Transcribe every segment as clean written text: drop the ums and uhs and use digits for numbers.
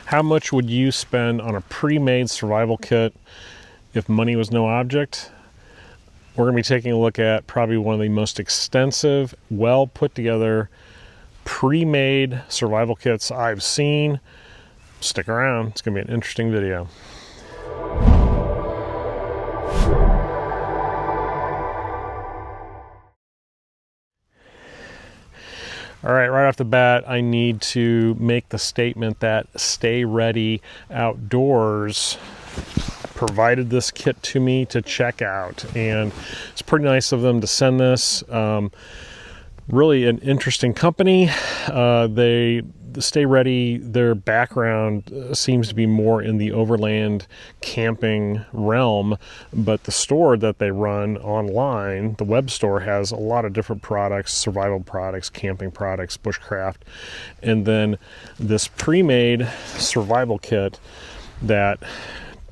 How much would you spend on a pre-made survival kit if money was no object? We're going to be taking a look at probably one of the most extensive, well put together, pre-made survival kits I've seen. Stick around, it's going to be an interesting video. All right, right off the bat, I need to make the statement that Stay Ready Outdoors provided this kit to me to check out, and it's pretty nice of them to send this. Really an interesting company. They Stay Ready, their background seems to be more in the overland camping realm, but the store that they run online, the web store, has a lot of different products, survival products, camping products, bushcraft, and then this pre-made survival kit that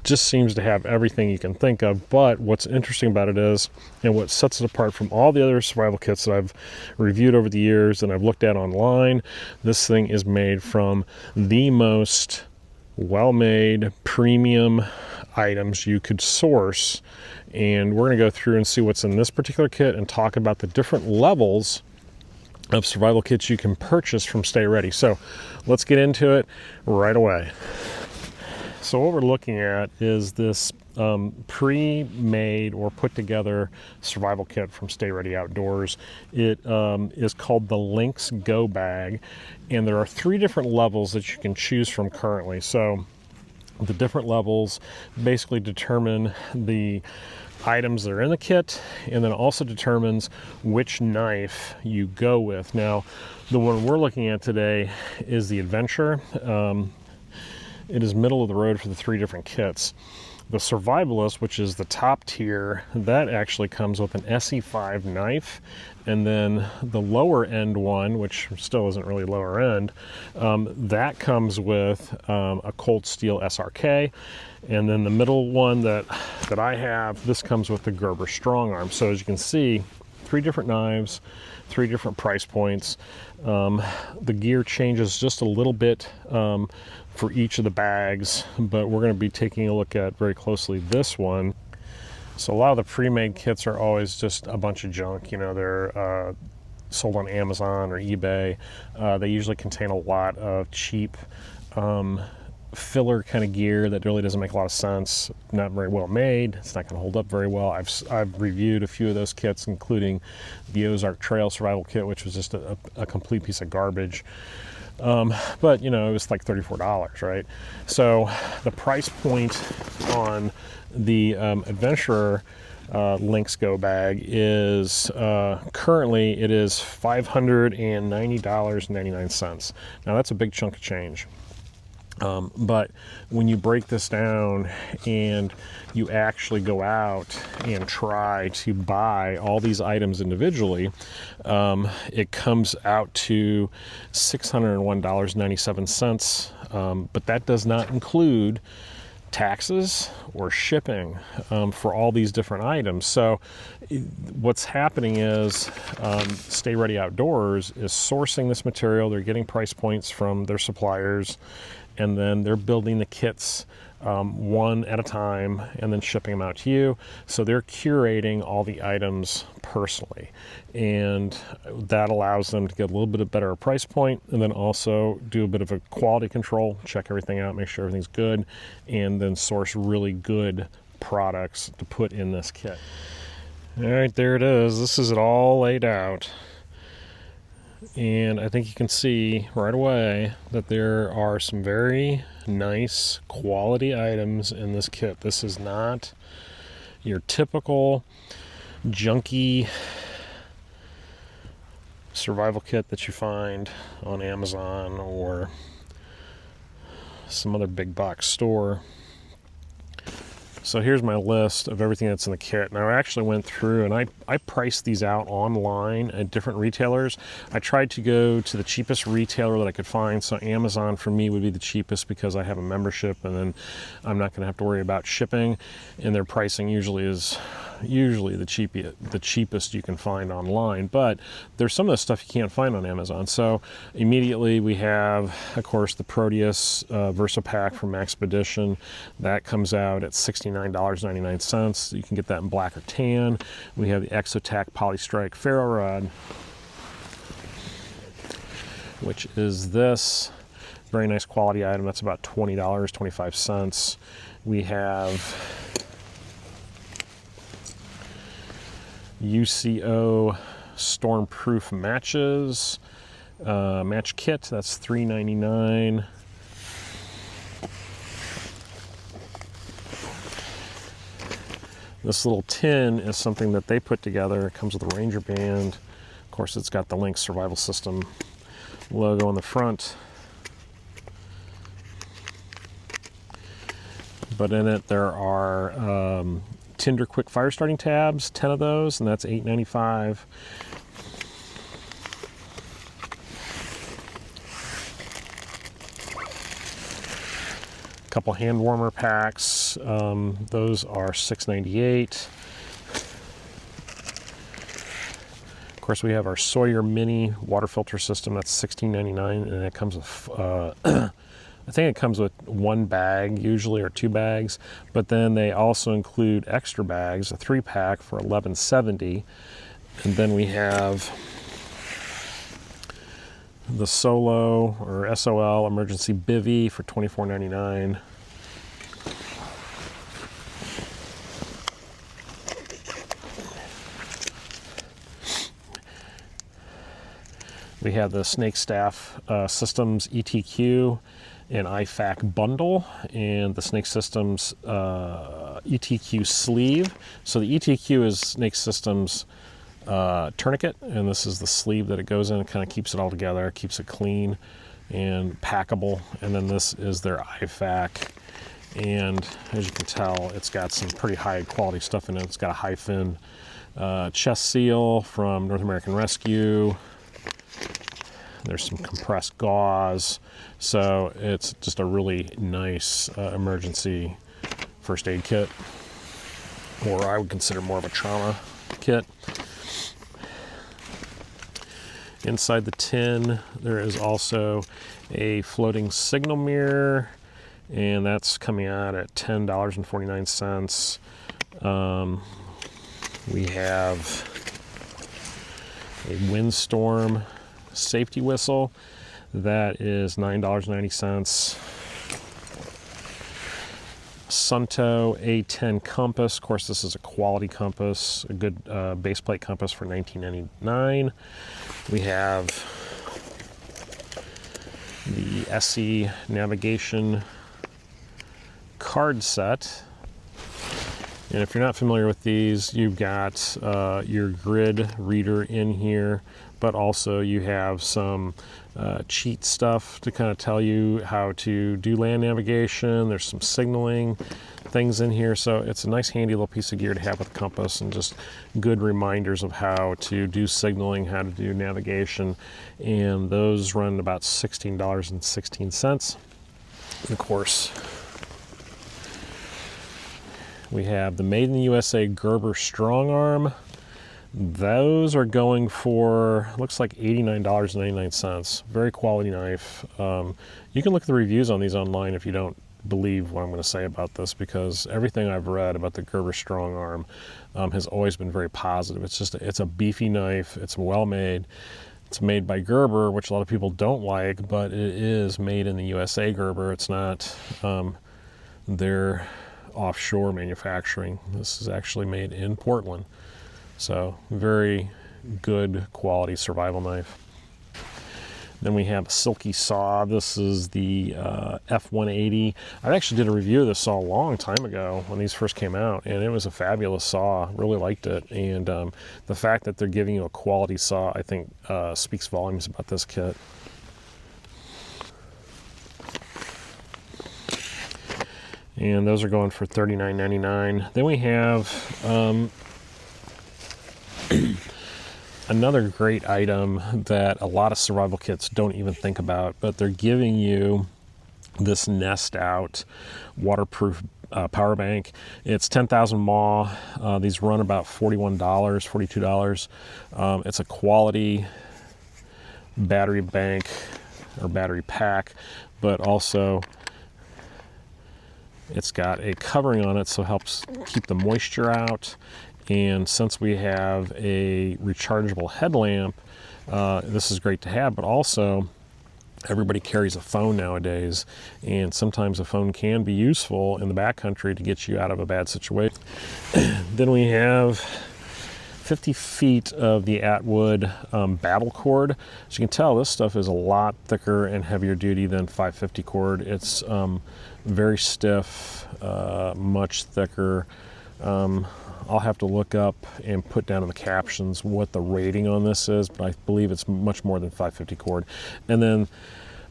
just seems to have everything you can think of. But what's interesting about it is, and what sets it apart from all the other survival kits that I've reviewed over the years and I've looked at online, this thing is made from the most well-made premium items you could source. And we're going to go through and see what's in this particular kit and talk about the different levels of survival kits you can purchase from Stay Ready. So let's get into it right away. So what we're looking at is this pre-made or put together survival kit from Stay Ready Outdoors. It is called the Lynx Go Bag, and there are 3 different levels that you can choose from currently. So the different levels basically determine the items that are in the kit, and then also determines which knife you go with. Now, the one we're looking at today is the Adventure. It is middle of the road for the 3 different kits. The Survivalist, which is the top tier, that actually comes with an SE5 knife, and then the lower end one, which still isn't really lower end, that comes with a Cold Steel SRK, and then the middle one that I have, this comes with the Gerber Strong Arm. So as you can see, 3 different knives, 3 different price points. The gear changes just a little bit for each of the bags, but we're going to be taking a look at very closely this one. So a lot of the pre-made kits are always just a bunch of junk. You know, they're sold on Amazon or eBay. They usually contain a lot of cheap filler kind of gear that really doesn't make a lot of sense, not very well made. It's not going to hold up very well. I've reviewed a few of those kits, including the Ozark Trail Survival Kit, which was just a complete piece of garbage. But you know, it was like $34, right? So the price point on the Adventurer Lynx Go Bag is currently it is $590.99. Now that's a big chunk of change. But when you break this down and you actually go out and try to buy all these items individually, it comes out to $601.97. But that does not include taxes or shipping for all these different items. So what's happening is Stay Ready Outdoors is sourcing this material. They're getting price points from their suppliers, and then they're building the kits one at a time and then shipping them out to you. So they're curating all the items personally, and that allows them to get a little bit of better price point, and then also do a bit of a quality control, check everything out, make sure everything's good, and then source really good products to put in this kit. All right, there it is. This is it all laid out. And I think you can see right away that there are some very nice quality items in this kit. This is not your typical junky survival kit that you find on Amazon or some other big box store. So here's my list of everything that's in the kit. Now I actually went through and I priced these out online at different retailers. I tried to go to the cheapest retailer that I could find. So Amazon for me would be the cheapest because I have a membership, and then I'm not going to have to worry about shipping. And their pricing usually is the cheapest you can find online. But there's some of the stuff you can't find on Amazon. So immediately we have, of course, the Proteus Versa Pack from Expedition. That comes out at $69.99. You can get that in black or tan. We have the Exotac Polystrike Ferro Rod, which is this very nice quality item. That's about $20.25. We have UCO Stormproof matches, match kit. That's $3.99. This little tin is something that they put together. It comes with a Ranger band. Of course, it's got the Lynx Survival System logo on the front. But in it, there are Tinder quick fire starting tabs, 10 of those, and that's $8.95. A couple hand warmer packs, those are $6.98. Of course, we have our Sawyer Mini water filter system. That's $16.99, and it comes with I think it comes with one bag usually, or two bags, but then they also include extra bags, a 3-pack for $11.70. And then we have the Solo or SOL Emergency Bivy for $24.99. We have the Snake Staff Systems ETQ and IFAC bundle, and the Snake Systems ETQ sleeve. So the ETQ is Snake Systems tourniquet, and this is the sleeve that it goes in. It kind of keeps it all together, keeps it clean and packable. And then this is their IFAC, and as you can tell, it's got some pretty high quality stuff in it. It's got a high-fin chest seal from North American Rescue. There's some compressed gauze, so it's just a really nice emergency first aid kit, or I would consider more of a trauma kit. Inside the tin, there is also a floating signal mirror, and that's coming out at $10.49. We have a windstorm safety whistle. That is $9.90. Sunto A10 compass. Of course, this is a quality compass, a good base plate compass for $19.99. We have the SE navigation card set. And if you're not familiar with these, you've got your grid reader in here, but also you have some cheat stuff to kind of tell you how to do land navigation. There's some signaling things in here, so it's a nice handy little piece of gear to have with a compass, and just good reminders of how to do signaling, how to do navigation. And those run about $16.16. And of course, we have the Made in the USA Gerber Strong Arm. Those are going for, looks like $89.99. Very quality knife. You can look at the reviews on these online if you don't believe what I'm going to say about this, because everything I've read about the Gerber Strong Arm has always been very positive. It's a beefy knife. It's well made. It's made by Gerber, which a lot of people don't like, but it is made in the USA Gerber. It's not their offshore manufacturing. This is actually made in Portland. So very good quality survival knife. Then we have a Silky Saw. This is the F180. I actually did a review of this saw a long time ago when these first came out, and it was a fabulous saw. Really liked it. And the fact that they're giving you a quality saw, I think, speaks volumes about this kit. and those are going for $39.99. Then we have another great item that a lot of survival kits don't even think about, but they're giving you this Nest Out waterproof power bank. It's 10,000 mAh. These run about $41, $42. It's a quality battery bank or battery pack, but also it's got a covering on it, so it helps keep the moisture out. And since we have a rechargeable headlamp, this is great to have, but also everybody carries a phone nowadays, and sometimes a phone can be useful in the backcountry to get you out of a bad situation. Then we have 50 feet of the Atwood battle cord. As you can tell, this stuff is a lot thicker and heavier duty than 550 cord. It's very stiff, much thicker. I'll have to look up and put down in the captions what the rating on this is, but I believe it's much more than 550 cord. And then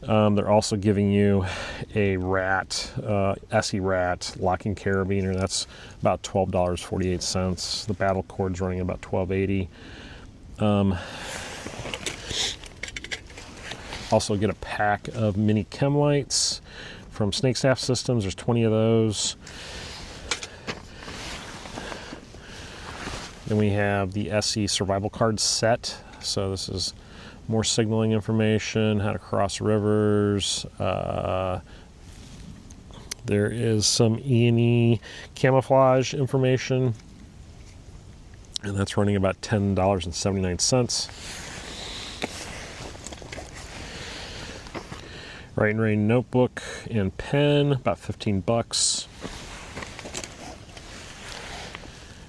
they're also giving you a rat, SE rat locking carabiner. That's about $12.48. The battle cord's running about $12.80. Also get a pack of mini chem lights from Snake Staff Systems. There's 20 of those. Then we have the SE survival card set. So this is more signaling information, how to cross rivers. There is some E&E camouflage information, and that's running about $10.79. Write and Rain notebook and pen, about 15 bucks.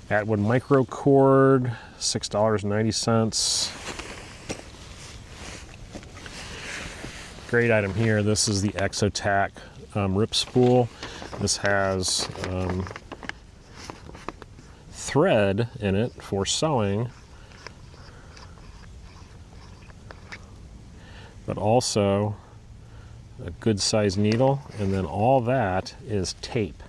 Atwood micro cord, $6.90. Great item here. This is the Exotac rip spool. This has thread in it for sewing, but also a good size needle, and then all that is tape.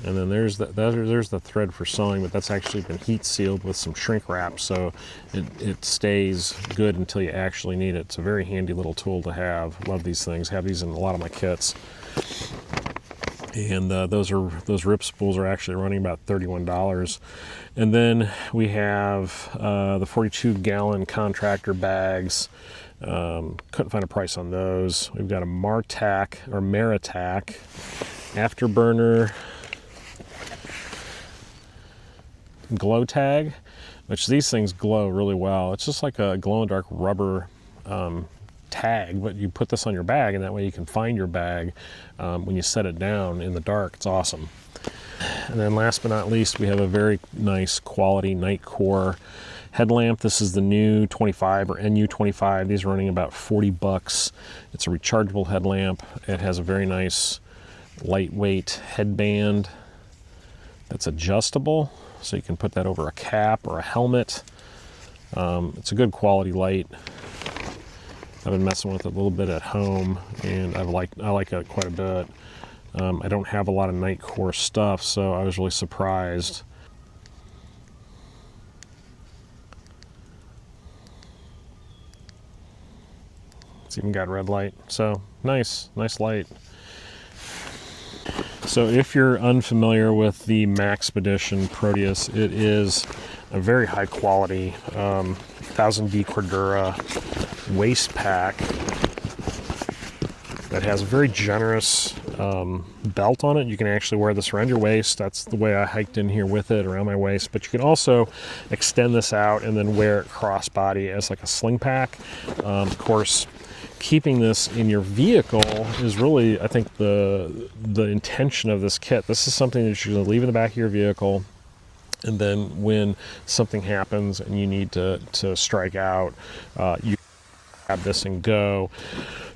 And then there's the thread for sewing, but that's actually been heat sealed with some shrink wrap, so it stays good until you actually need it. It's a very handy little tool to have. Love these things. Have these in a lot of my kits. And those rip spools are actually running about $31. And then we have the 42-gallon contractor bags. Couldn't find a price on those. We've got a Martac or Maritac afterburner glow tag, which these things glow really well. It's just like a glow-in-the-dark rubber tag, but you put this on your bag, and that way you can find your bag when you set it down in the dark. It's awesome. And then last but not least, we have a very nice quality Nightcore headlamp. This is the new 25 or NU25. These are running about 40 bucks. It's a rechargeable headlamp. It has a very nice lightweight headband that's adjustable, so you can put that over a cap or a helmet. It's a good quality light. I've been messing with it a little bit at home, and I like it quite a bit. I don't have a lot of Nightcore stuff, so I was really surprised. It's even got red light, so nice light. So if you're unfamiliar with the Maxpedition Proteus, it is a very high quality 1000D Cordura waist pack that has a very generous belt on it. You can actually wear this around your waist. That's the way I hiked in here with it, around my waist. But you can also extend this out and then wear it crossbody as like a sling pack. Of course, keeping this in your vehicle is really, I think, the intention of this kit. This is something that you're going to leave in the back of your vehicle, and then when something happens and you need to strike out, you grab this and go.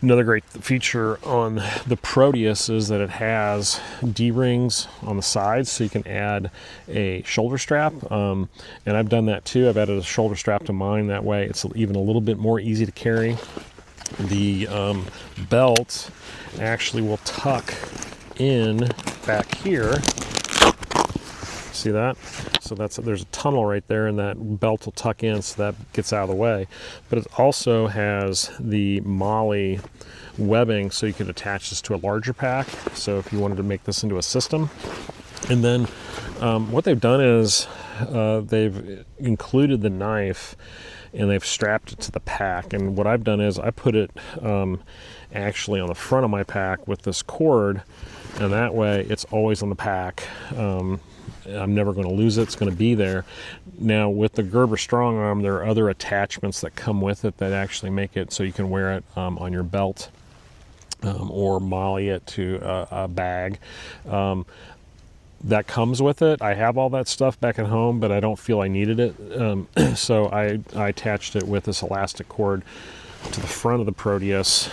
Another great feature on the Proteus is that it has D-rings on the sides, so you can add a shoulder strap, and I've done that too. I've added a shoulder strap to mine. That way it's even a little bit more easy to carry. The belt actually will tuck in back here. See that? So there's a tunnel right there, and that belt will tuck in, so that gets out of the way. But it also has the MOLLE webbing, so you could attach this to a larger pack. So if you wanted to make this into a system, and then what they've done is they've included the knife, and they've strapped it to the pack. And what I've done is I put it actually on the front of my pack with this cord, and that way it's always on the pack. I'm never going to lose it. It's going to be there. Now with the Gerber Strong Arm, there are other attachments that come with it that actually make it so you can wear it on your belt or MOLLE it to a bag. That comes with it. I have all that stuff back at home, but I don't feel I needed it. So I attached it with this elastic cord to the front of the Proteus.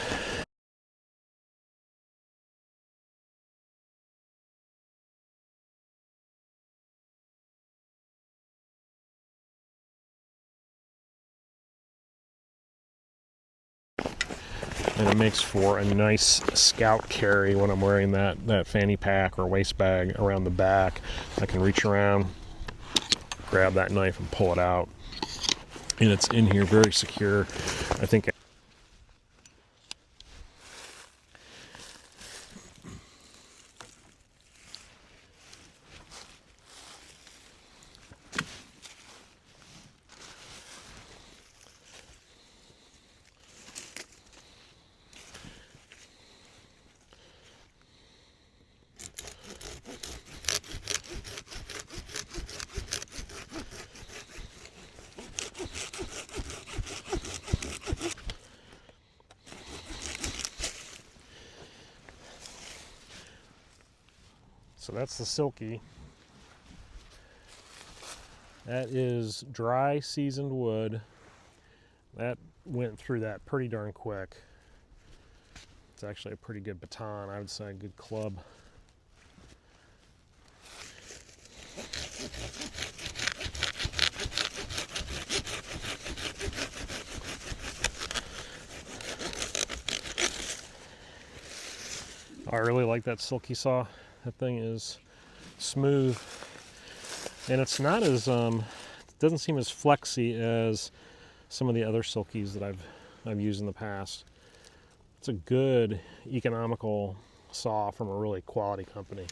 And it makes for a nice scout carry when I'm wearing that fanny pack or waist bag around the back. I can reach around, grab that knife and pull it out. And it's in here very secure. I think so that's the Silky. That is dry seasoned wood. That went through that pretty darn quick. It's actually a pretty good baton, I would say, a good club. I really like that Silky saw. That thing is smooth, and it's not as it doesn't seem as flexy as some of the other Silkies that I've used in the past. It's a good economical saw from a really quality company.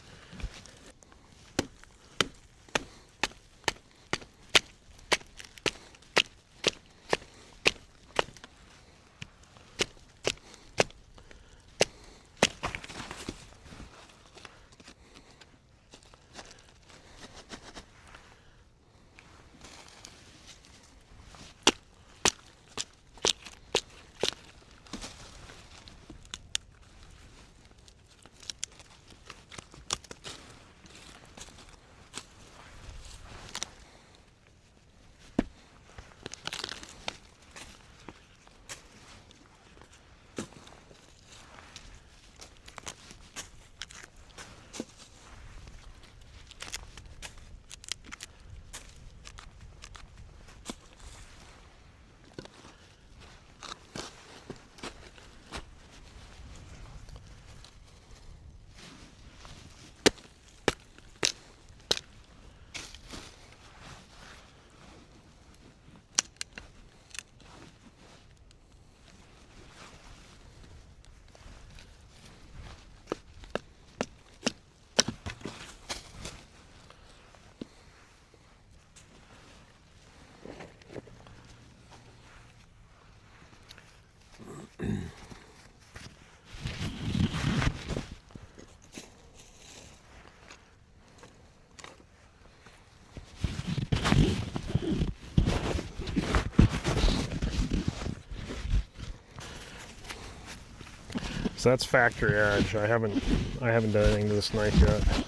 So that's factory edge. I haven't done anything to this knife yet.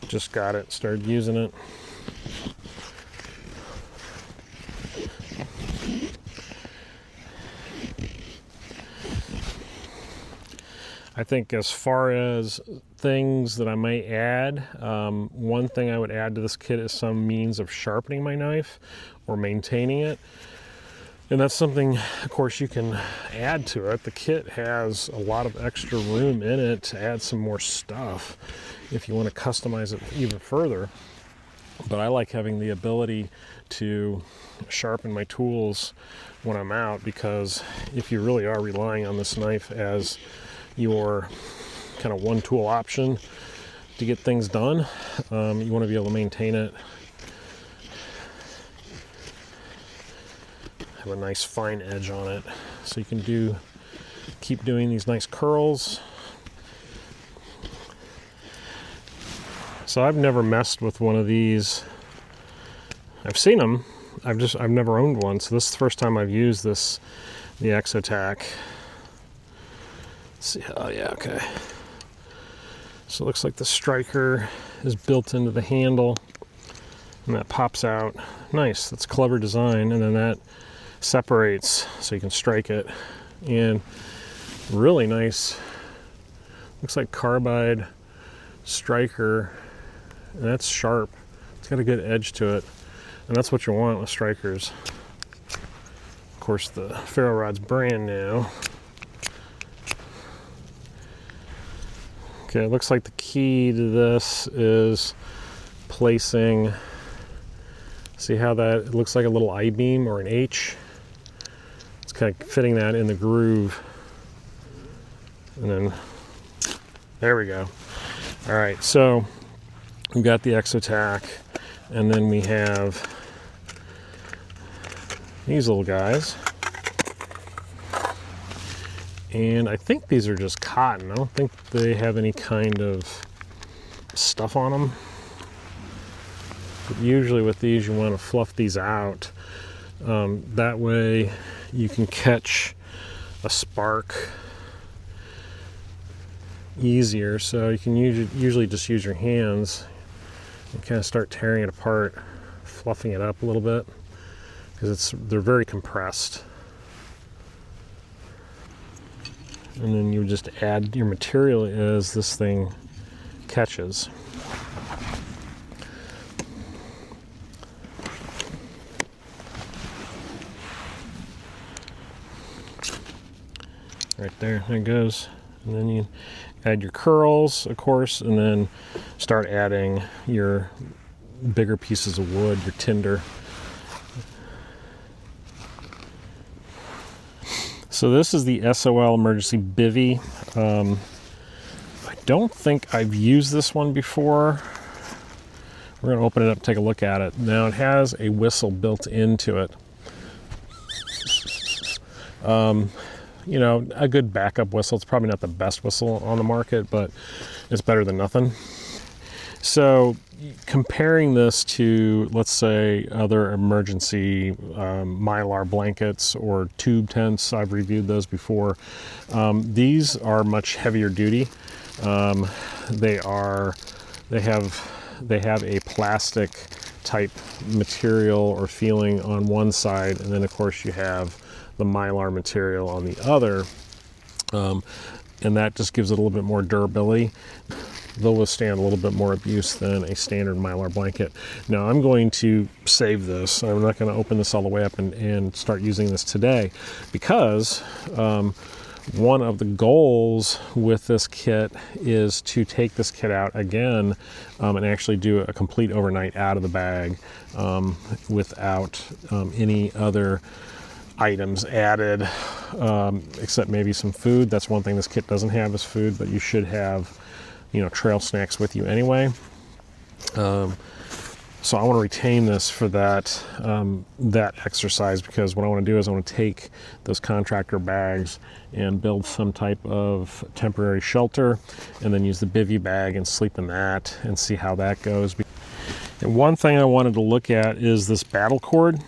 Just got it, started using it. I think as far as things that I might add, one thing I would add to this kit is some means of sharpening my knife or maintaining it. And that's something, of course, you can add to it. The kit has a lot of extra room in it to add some more stuff if you want to customize it even further. But I like having the ability to sharpen my tools when I'm out, because if you really are relying on this knife as your kind of one tool option to get things done, you want to be able to maintain it, have a nice fine edge on it, so you can keep doing these nice curls. So I've never messed with one of these. I've seen them, I've never owned one, so this is the first time I've used the Exotac. Let's see, oh yeah, okay. So it looks like the striker is built into the handle, and that pops out. Nice, that's clever design, and then that separates so you can strike it. And really nice, looks like carbide striker, and that's sharp. It's got a good edge to it, and that's what you want with strikers. Of course, the ferro rod's brand new. Okay, it looks like the key to this is placing, see how that, it looks like a little I-beam or an H. It's kind of fitting that in the groove. And then, there we go. All right, so we've got the Exotac, and then we have these little guys. And I think these are just cotton. I don't think they have any kind of stuff on them. But usually with these, you want to fluff these out. That way you can catch a spark easier. So you can usually just use your hands and kind of start tearing it apart, fluffing it up a little bit, because they're very compressed. And then you just add your material as this thing catches. Right there it goes. And then you add your curls, of course, and then start adding your bigger pieces of wood, your tinder. So this is the SOL Emergency Bivy. I don't think I've used this one before. We're going to open it up and take a look at it. Now it has a whistle built into it. You know, a good backup whistle. It's probably not the best whistle on the market, but it's better than nothing. So comparing this to, let's say, other emergency Mylar blankets or tube tents, I've reviewed those before. These are much heavier duty. They have a plastic type material or feeling on one side, and then of course you have the Mylar material on the other, and that just gives it a little bit more durability. They'll withstand a little bit more abuse than a standard Mylar blanket. Now I'm going to save this. I'm not going to open this all the way up and start using this today, because one of the goals with this kit is to take this kit out again and actually do a complete overnight out of the bag without any other items added, except maybe some food. That's one thing this kit doesn't have, is food, but you should have, you know, trail snacks with you anyway. So I want to retain this for that exercise, because what I want to do is I want to take those contractor bags and build some type of temporary shelter, and then use the bivy bag and sleep in that and see how that goes. And one thing I wanted to look at is this battle cord.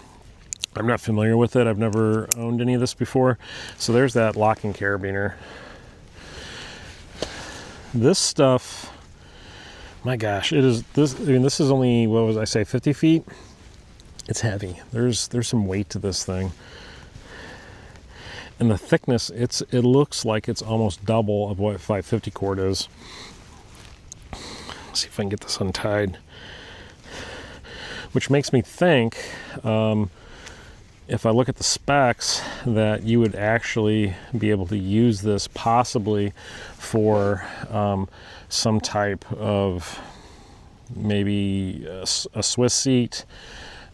I'm not familiar with it. I've never owned any of this before. So there's that locking carabiner. This stuff, my gosh, it is this. I mean, this is only, what was I say, 50 feet? It's heavy. There's some weight to this thing. And the thickness, it looks like it's almost double of what 550 cord is. Let's see if I can get this untied. Which makes me think, if I look at the specs, that you would actually be able to use this possibly for some type of maybe a Swiss seat,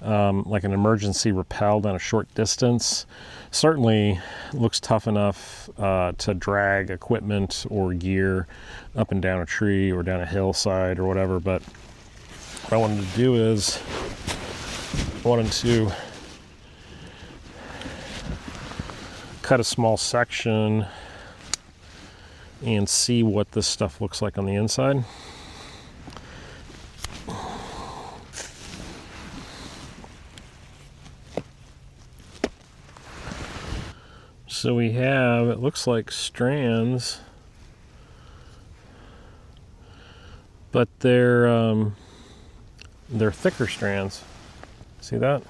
like an emergency rappel down a short distance. Certainly looks tough enough to drag equipment or gear up and down a tree or down a hillside or whatever. But what I wanted to do is I wanted to cut a small section and see what this stuff looks like on the inside. So we have, it looks like strands, but they're thicker strands. See that?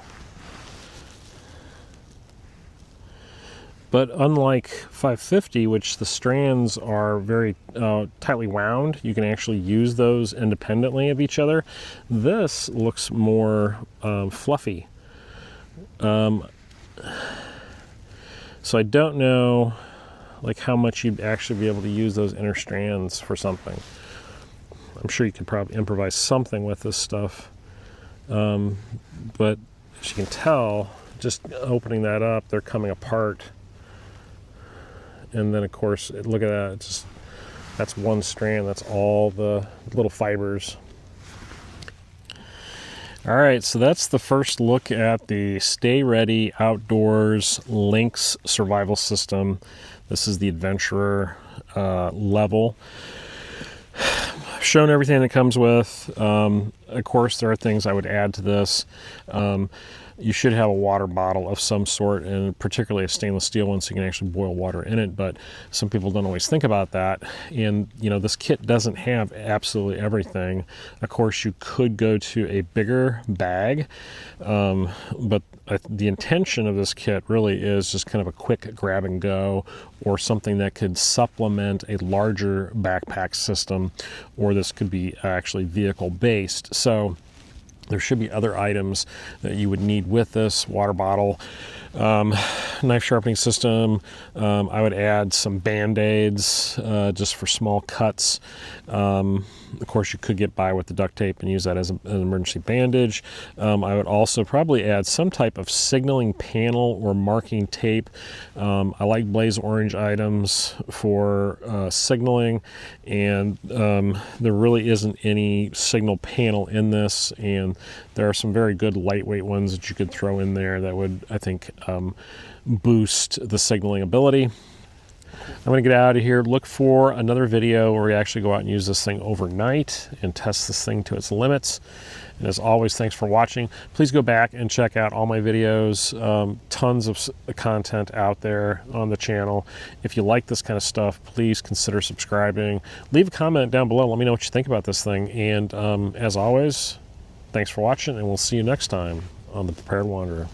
But unlike 550, which the strands are very tightly wound, you can actually use those independently of each other. This looks more fluffy. So I don't know like how much you'd actually be able to use those inner strands for something. I'm sure you could probably improvise something with this stuff. But as you can tell, just opening that up, they're coming apart. And then of course, look at that, it's just, that's one strand, that's all the little fibers. All right, so that's the first look at the Stay Ready Outdoors Lynx survival system. This is the Adventurer level. I've shown everything it comes with. Of course, there are things I would add to this. You should have a water bottle of some sort, and particularly a stainless steel one, so you can actually boil water in it. But some people don't always think about that. And you know, this kit doesn't have absolutely everything. Of course, you could go to a bigger bag, but the intention of this kit really is just kind of a quick grab and go, or something that could supplement a larger backpack system, or this could be actually vehicle based. So there should be other items that you would need with this: water bottle, knife sharpening system. I would add some Band-Aids just for small cuts. Of course, you could get by with the duct tape and use that as an emergency bandage. I would also probably add some type of signaling panel or marking tape. I like Blaze Orange items for signaling, and there really isn't any signal panel in this, and there are some very good lightweight ones that you could throw in there that would, I think, boost the signaling ability. I'm going to get out of here, look for another video where we actually go out and use this thing overnight and test this thing to its limits. And as always, thanks for watching. Please go back and check out all my videos. Tons of content out there on the channel. If you like this kind of stuff, please consider subscribing. Leave a comment down below. Let me know what you think about this thing. And as always, thanks for watching, and we'll see you next time on The Prepared Wanderer.